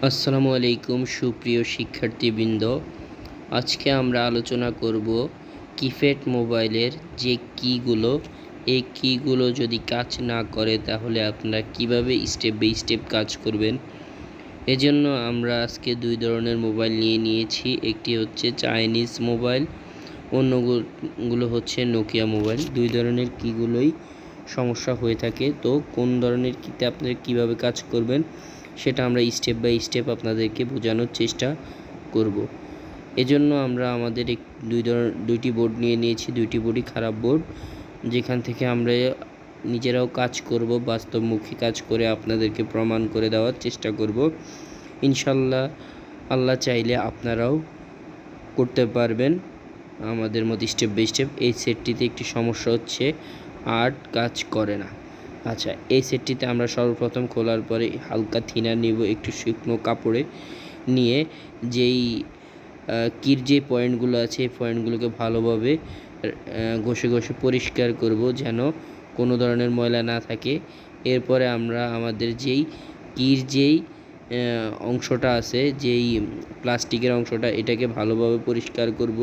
আসসালামু আলাইকুম সুপ্রিয় শিক্ষার্থীবৃন্দ। আজকে আমরা আলোচনা করব কিপ্যাড মোবাইলের যে কিগুলো, এই কিগুলো যদি কাজ না করে তাহলে আপনারা কিভাবে স্টেপ বাই স্টেপ কাজ করবেন। এজন্য আমরা আজকে দুই ধরনের মোবাইল নিয়েছি। একটি হচ্ছে চাইনিজ মোবাইল, অন্যগুলো হচ্ছে নোকিয়া মোবাইল। দুই ধরনের কিগুলোই সমস্যা হয়ে থাকে। তো কোন ধরনের কিতে আপনারা কিভাবে কাজ করবেন সেটা আমরা স্টেপ বাই স্টেপ আপনাদেরকে বোঝানোর চেষ্টা করব। এজন্য আমরা আমাদের দুইটি বোর্ড নিয়েছি। দুইটি বোর্ডই খারাপ বোর্ড, যেখান থেকে আমরা নিজেরাও কাজ করব, বাস্তবমুখী কাজ করে আপনাদেরকে প্রমাণ করে দেওয়ার চেষ্টা করব। ইনশাল্লাহ আল্লাহ চাইলে আপনারাও করতে পারবেন আমাদের মতো স্টেপ বাই স্টেপ। এই সেটটিতে একটি সমস্যা হচ্ছে, কাজ করে না। আচ্ছা, এই সেটটিতে আমরা সর্বপ্রথম খোলার পরে হালকা থিনার নিব, একটু শুকনো কাপড়ে নিয়ে যেই কির যে পয়েন্টগুলো আছে এই পয়েন্টগুলোকে ভালোভাবে ঘষে ঘষে পরিষ্কার করব, যেন কোনো ধরনের ময়লা না থাকে। এরপরে আমরা আমাদের যেই কির অংশটা আছে, যেই প্লাস্টিকের অংশটা, এটাকে ভালোভাবে পরিষ্কার করব।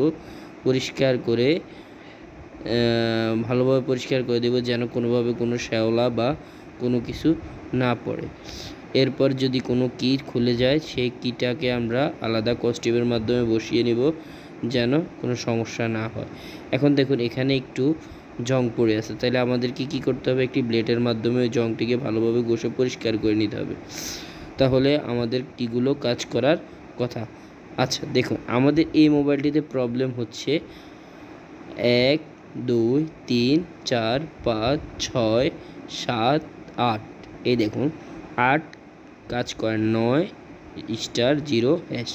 ভালোভাবে পরিষ্কার করে দেব, যেন কোনোভাবে কোনো শ্যাওলা বা কোনো কিছু না পড়ে। এরপর যদি কোনো কি খুলে যায়, সেই কিটাকে আমরা আলাদা কস্টিউমের মাধ্যমে বসিয়ে নেব, যেন কোনো সমস্যা না হয়। এখন দেখুন এখানে একটু জং পড়ে আছে, তাহলে আমাদেরকে কী করতে হবে? একটি ব্লেডের মাধ্যমে ওই জংটিকে ভালোভাবে ঘষে পরিষ্কার করে নিতে হবে, তাহলে আমাদের কিগুলো কাজ করার কথা। আচ্ছা দেখুন, আমাদের এই মোবাইলটিতে প্রবলেম হচ্ছে 1 2 3 4 5 6 7 8। এই দেখুন 8 কাজ করে, 9 স্টার 0 হ্যাশ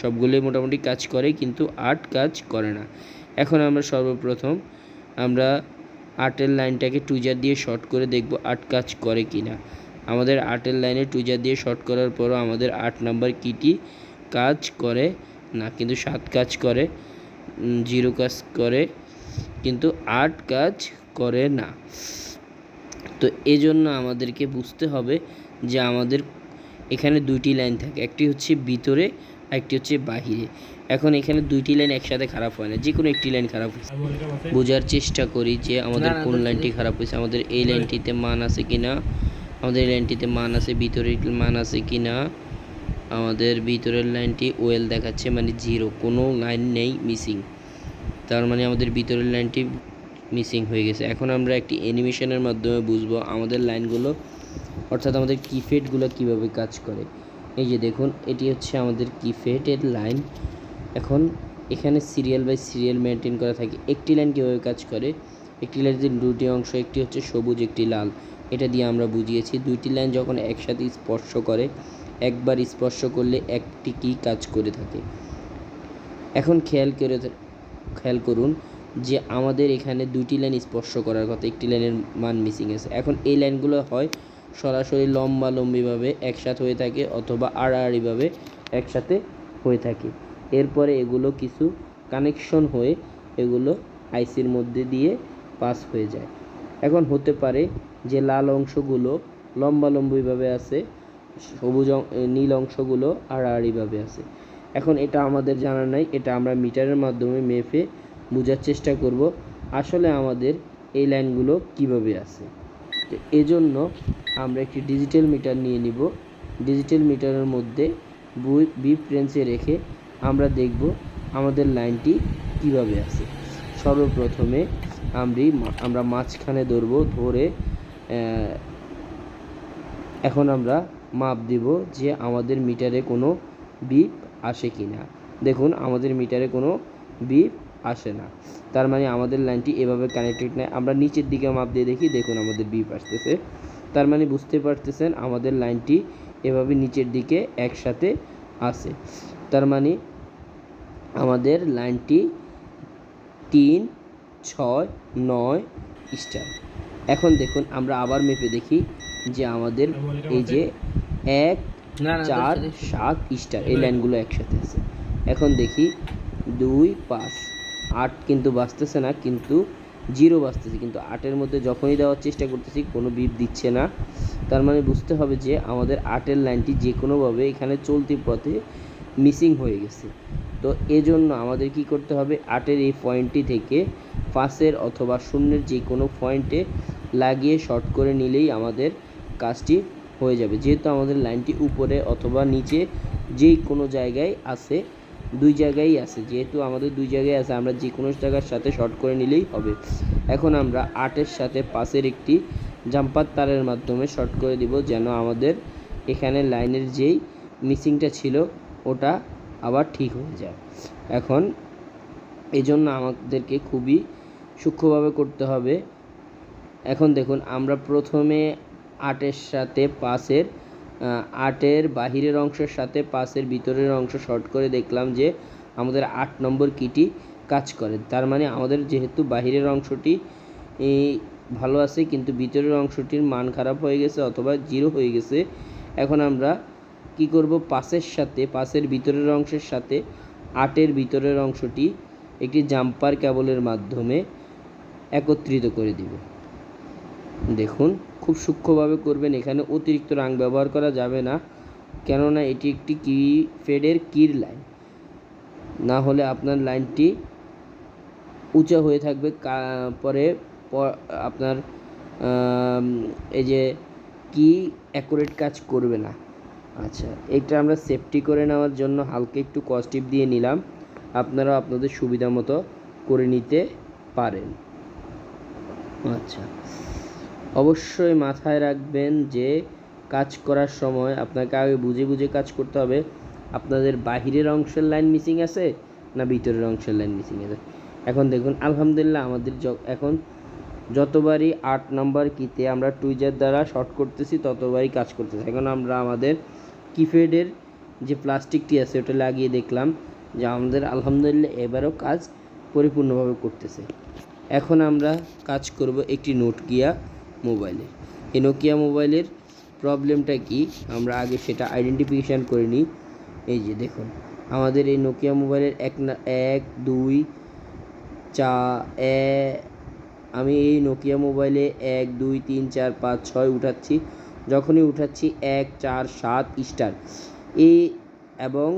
সবগুলোই মোটামুটি কাজ করে, কিন্তু 8 কাজ করে না। এখন আমরা সর্বপ্রথম আমরা 8-এর লাইনটাকে টুইজার দিয়ে শর্ট করে দেখব 8 কাজ করে কি না। আমাদের 8-এর লাইনে টুইজার দিয়ে শর্ট করার পরও আমাদের 8 নাম্বার কিটি কাজ করে না, কিন্তু 7 কাজ করে, 0 কাজ করে, কিন্তু 8 কাজ করে না। তো এজন্য আমাদেরকে বুঝতে হবে যে আমাদের এখানে দুইটি লাইন থাকে, একটি হচ্ছে ভিতরে আর একটি হচ্ছে বাহিরে। এখন এখানে দুইটি লাইন একসাথে খারাপ হয় না, যে কোনো একটি লাইন খারাপ হয়েছে। বোঝার চেষ্টা করি যে আমাদের কোন লাইনটি খারাপ হয়েছে। আমাদের এই লাইনটিতে মান আছে কিনা, আমাদের এই লাইনটিতে মান আছে, ভিতরের মান আছে কিনা। আমাদের ভিতরের লাইনটি ওয়েল দেখাচ্ছে, মানে 0, কোনো লাইন নেই মিসিং, তার মানে আমাদের ভিতরের লাইনটি মিসিং হয়ে গেছে। এখন আমরা একটি অ্যানিমেশনের মাধ্যমে বুঝবো আমাদের লাইনগুলো, অর্থাৎ আমাদের কিপ্যাডগুলো কীভাবে কাজ করে। এই যে দেখুন, এটি হচ্ছে আমাদের কিপ্যাডের লাইন। এখন এখানে সিরিয়াল বাই সিরিয়াল মেনটেন করা থাকে। একটি লাইন কীভাবে কাজ করে, একটি লাইনের দুটি অংশ, একটি হচ্ছে সবুজ একটি লাল, এটা দিয়ে আমরা বুঝিয়েছি। দুইটি লাইন যখন একসাথে স্পর্শ করে, একবার স্পর্শ করলে একটি কি কাজ করে থাকে। এখন খেয়াল করুন যে আমাদের এখানে দুইটি লাইন স্পর্শ করার কথা, একটি লাইনের মান মিসিং আছে। এখন এই লাইনগুলো হয় সরাসরি লম্বিভাবে একসাথে হয়ে থাকে, অথবা আড়াআড়িভাবে একসাথে হয়ে থাকে। এরপরে এগুলো কিছু কানেকশন হয়ে এগুলো আইসির মধ্যে দিয়ে পাস হয়ে যায়। এখন হতে পারে যে লাল অংশগুলো লম্বিভাবে আছে, সবুজ নীল অংশগুলো আড়াআড়িভাবে আছে। এখন এটা আমাদের জানা নাই, এটা আমরা মিটারের মাধ্যমে মেপে বোঝার চেষ্টা করব আসলে আমাদের এই লাইনগুলো কিভাবে আছে। এজন্য আমরা একটি ডিজিটাল মিটার নিয়ে নিব। ডিজিটাল মিটারের মধ্যে বিপ রেঞ্জে রেখে আমরা দেখব আমাদের লাইনটি কিভাবে আছে। সর্বপ্রথমে আমরা মাঝখানে ধরে এখন আমরা মাপ দেব যে আমাদের মিটারে কোনো বিপ আসে কি না। দেখুন আমাদের মিটারে কোনো বিপ আসে না, তার মানে আমাদের লাইনটি এভাবে কানেক্টেড নয়। আমরা নিচের দিকে মাপ দিয়ে দেখি, দেখুন আমাদের বিপ আসতেছে, তার মানে বুঝতে পারতেছেন আমাদের লাইনটি এভাবে নিচের দিকে একসাথে আছে। তার মানে আমাদের লাইনটি 3 6 9 স্টার। এখন দেখুন আমরা আবার মেপে দেখি যে আমাদের এই যে 1 4 7 স্টার এই লাইনগুলো একসাথে আছে। এখন দেখি 2 5 8 কিন্তু বাজতেছে না, কিন্তু জিরো বাজতেছে, কিন্তু 8-এর মধ্যে যখনই দেওয়ার চেষ্টা করতেছি কোনো বিপ দিচ্ছে না। তার মানে বুঝতে হবে যে আমাদের 8-এর লাইনটি যে কোনোভাবে এখানে চলতি পথে মিসিং হয়ে গেছে। তো এজন্য আমাদের কি করতে হবে, 8-এর এই পয়েন্টটি থেকে 5-এর অথবা 0-এর যে কোনো পয়েন্টে লাগিয়ে শর্ট করে নিলেই আমাদের কাজটি হয়ে যাবে। যেহেতু আমাদের লাইনটি উপরে অথবা নিচে যেই কোনো জায়গায় আছে, দুই জায়গায় আছে, যেহেতু আমাদের দুই জায়গায় আছে, আমরা যে কোনো জায়গার সাথে শর্ট করে নিলেই হবে। এখন আমরা 8-এর সাথে 5-এর একটি জাম্পার তারের মাধ্যমে শর্ট করে দিব, যেন আমাদের এখানে লাইনের যেই মিসিংটা ছিল ওটা আবার ঠিক হয়ে যায়। এখন এই জন্য আমাদেরকে খুবই সূক্ষ্মভাবে করতে হবে। এখন দেখুন, আমরা প্রথমে 8-এর সাথে 5-এর 8-এর বাহিরের অংশের সাথে 5-এর ভিতরের অংশ শর্ট করে দেখলাম যে আমাদের 8 নম্বর কিটি কাজ করে। তার মানে আমাদের যেহেতু বাহিরের অংশটি ভালো আছে কিন্তু ভিতরের অংশটির মান খারাপ হয়ে গেছে অথবা জিরো হয়ে গেছে। এখন আমরা কি করব, 5-এর সাথে 5-এর ভিতরের অংশের সাথে 8-এর ভিতরের অংশটি একটি জাম্পার কেবলের মাধ্যমে একত্রিত করে দিব। দেখুন, খুব সূক্ষ্মভাবে করবেন, এখানে অতিরিক্ত রাং ব্যবহার করা যাবে না, কেননা এটি একটি কিপ্যাডের কির লাইন, না হলে আপনার লাইনটি উঁচা হয়ে থাকবে, পরে আপনার এই যে কি অ্যাকুরেট কাজ করবে না। আচ্ছা, এটা আমরা সেফটি করে নেওয়ার জন্য হালকা একটু কস্টিপ দিয়ে নিলাম, আপনারা আপনাদের সুবিধা মতো করে নিতে পারেন। আচ্ছা, অবশ্যই মাথায় রাখবেন যে কাজ করার সময় আপনাকে আগে বুঝে বুঝে কাজ করতে হবে। আপনাদের বাহিরের অংশের লাইন মিসিং আছে না ভিতরের অংশের লাইন মিসিং আছে। এখন দেখুন, আলহামদুলিল্লাহ আমাদের এখন যতবারই 8 নম্বর কিতে আমরা টুইজার দ্বারা শর্ট করতেছি ততবারই কাজ করতেছি। এখন আমরা আমাদের কিপ্যাডের যে প্লাস্টিকটি আছে ওটা লাগিয়ে দেখলাম যে আমাদের আলহামদুলিল্লাহ এবারও কাজ পরিপূর্ণভাবে করতেছে। এখন আমরা কাজ করব একটি নোকিয়া মোবাইলে। এই নোকিয়া মোবাইলের প্রবলেমটা কি আমরা আগে সেটা আইডেন্টিফিকেশান করে নিই। এই যে দেখুন, আমাদের এই নোকিয়া মোবাইলের 1 2 4 আমি এই নোকিয়া মোবাইলে 1 2 3 4 5 6 উঠাচ্ছি। যখনই উঠাচ্ছি 1 4 7 স্টার এবং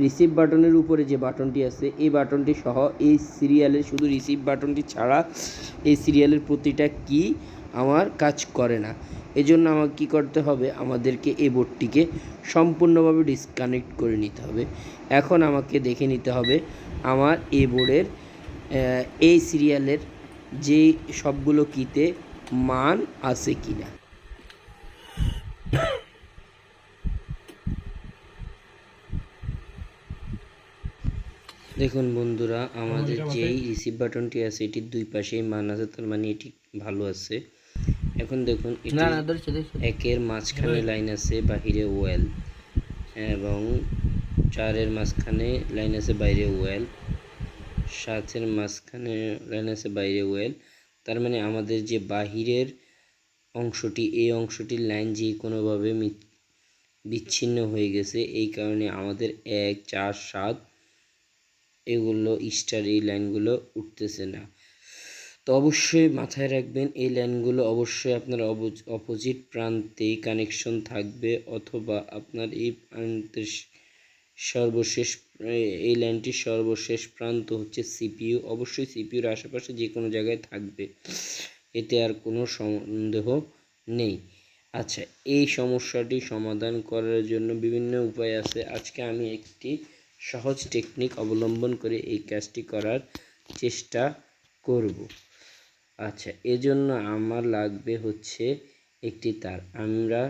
রিসিভ বাটনের উপরে যে বাটনটি আছে এই বাটনটি সহ এই সিরিয়ালের, শুধু রিসিভ বাটনটি ছাড়া এই সিরিয়ালের প্রতিটা কি আমার কাজ করে না। এজন্য আমাকে কী করতে হবে, আমাদেরকে এই বোর্ডটিকে সম্পূর্ণভাবে ডিসকানেক্ট করে নিতে হবে। এখন আমাকে দেখে নিতে হবে আমার এই বোর্ডের এই সিরিয়ালের যে সবগুলো কিতে মান আছে কিনা। দেখুন বন্ধুরা, আমাদের যেই রিসিভ বাটনটি আছে এটির দুই পাশেই মান আছে, তার মানে এটি ভালো আছে। এখন দেখুন, একের মাঝখানে লাইন আছে বাহিরে ওয়েল, এবং 4-এর মাঝখানে লাইন আছে বাইরে ওয়েল, 7-এর মাঝখানে লাইন আছে বাইরে ওয়েল। তার মানে আমাদের যে বাহিরের অংশটি, এই অংশটির লাইন যে কোনোভাবে বিচ্ছিন্ন হয়ে গেছে, এই কারণে আমাদের 1 4 7 এগুলো স্টার, এই লাইনগুলো উঠতেছে না। তো অবশ্যই মাথায় রাখবেন এই লাইনগুলো অবশ্যই আপনার অপোজিট প্রান্তেই কানেকশন থাকবে, অথবা আপনার এই প্রান্তের সর্বশেষ, এই লাইনটির সর্বশেষ প্রান্ত হচ্ছে সিপিইউ। অবশ্যই সিপিইউর আশেপাশে যে কোনো জায়গায় থাকবে, এতে আর কোনো সন্দেহ নেই। আচ্ছা, এই সমস্যাটি সমাধান করার জন্য বিভিন্ন উপায় আছে। আজকে আমি একটি সহজ টেকনিক অবলম্বন করে এই কাজটি করার চেষ্টা করব। আচ্ছা, এজন্য আমার লাগবে হচ্ছে একটি তার। আমরা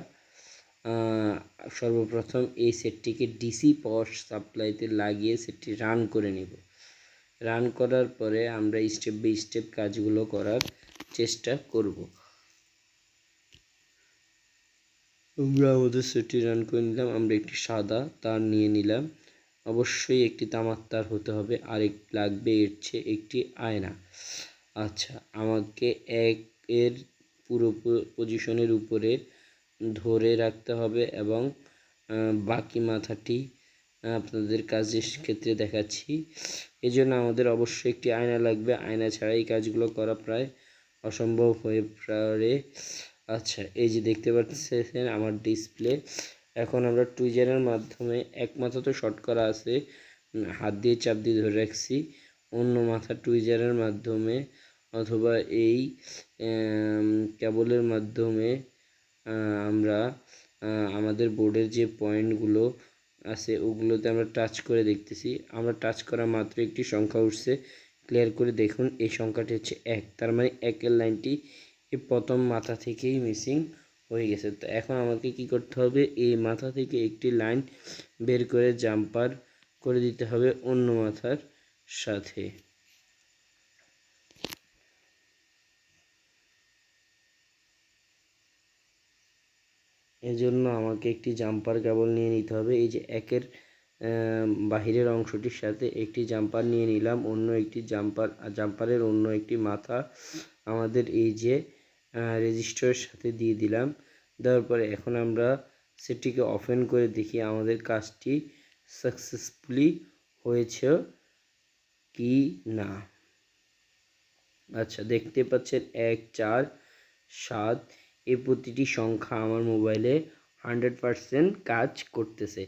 সর্বপ্রথম এই সেটটিকে ডিসি পাওয়ার সাপ্লাইতে লাগিয়ে সেটটি রান করে নেব। রান করার পরে আমরা স্টেপ বাই স্টেপ কাজগুলো করার চেষ্টা করব। আমরা আমাদের সেটটি রান করে নিলাম। আমরা একটি সাদা তার নিয়ে নিলাম, অবশ্যই একটি তামার তার হতে হবে, আর লাগবে এর চেয়ে একটি আয়না। আচ্ছা, আমাকে এর পুরো পজিশনের উপরে ধরে রাখতে হবে এবং বাকি মাথাটি আপনাদের কাজের ক্ষেত্রে দেখাচ্ছি। এই জন্য আমাদের অবশ্যই একটি আয়না লাগবে, আয়না ছাড়া এই কাজগুলো করা প্রায় অসম্ভব হয়ে পড়ে। আচ্ছা, এই যে দেখতে পাচ্ছেন আমার ডিসপ্লে। এখন আমরা টুইজারের মাধ্যমে এক মাথা তো শর্ট করা আছে, হাত দিয়ে চাপ দিয়ে ধরে রাখছি, অন্য মাথা টুইজারের মাধ্যমে অথবা এই কেবলের মাধ্যমে আমরা আমাদের বোর্ডের যে পয়েন্টগুলো আছে ওগুলোতে আমরা টাচ করে দেখতেছি। আমরা টাচ করা মাত্র একটি সংখ্যা উঠছে, ক্লিয়ার করে দেখুন এই সংখ্যাটি হচ্ছে 1, তার মানে 1-এর লাইনটি এই প্রথম মাথা থেকেই মিসিং হয়ে গেছে। তো এখন আমাকে কি করতে হবে, এই মাথা থেকে একটি লাইন বের করে জাম্পার করে দিতে হবে অন্য মাথার সাথে। এজন্য আমাকে একটি জাম্পার কেবল নিয়ে নিতে হবে। এই যে 1-এর বাহিরের অংশটির সাথে একটি জাম্পার নিয়ে নিলাম, অন্য একটি জাম্পারের অন্য একটি মাথা আমাদের এই যে রেজিস্টারের সাথে দিয়ে দিলাম। দেওয়ার পরে এখন আমরা সেটিকে ওপেন করে দেখি আমাদের কাজটি সাকসেসফুলি হয়েছে কি না। আচ্ছা, দেখতে পাচ্ছেন 1, 4, 7 এই প্রতিটি সংখ্যা আমার মোবাইলে 100% কাজ করতেছে।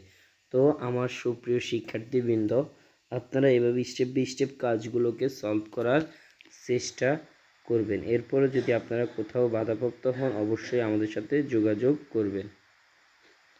তো আমার সুপ্রিয় শিক্ষার্থীবৃন্দ, আপনারা এভাবে স্টেপ বাই স্টেপ কাজগুলোকে সলভ করার চেষ্টা করবেন। এরপরে যদি আপনারা কোথাও বাধাপ্রাপ্ত হন অবশ্যই আমাদের সাথে যোগাযোগ করবেন।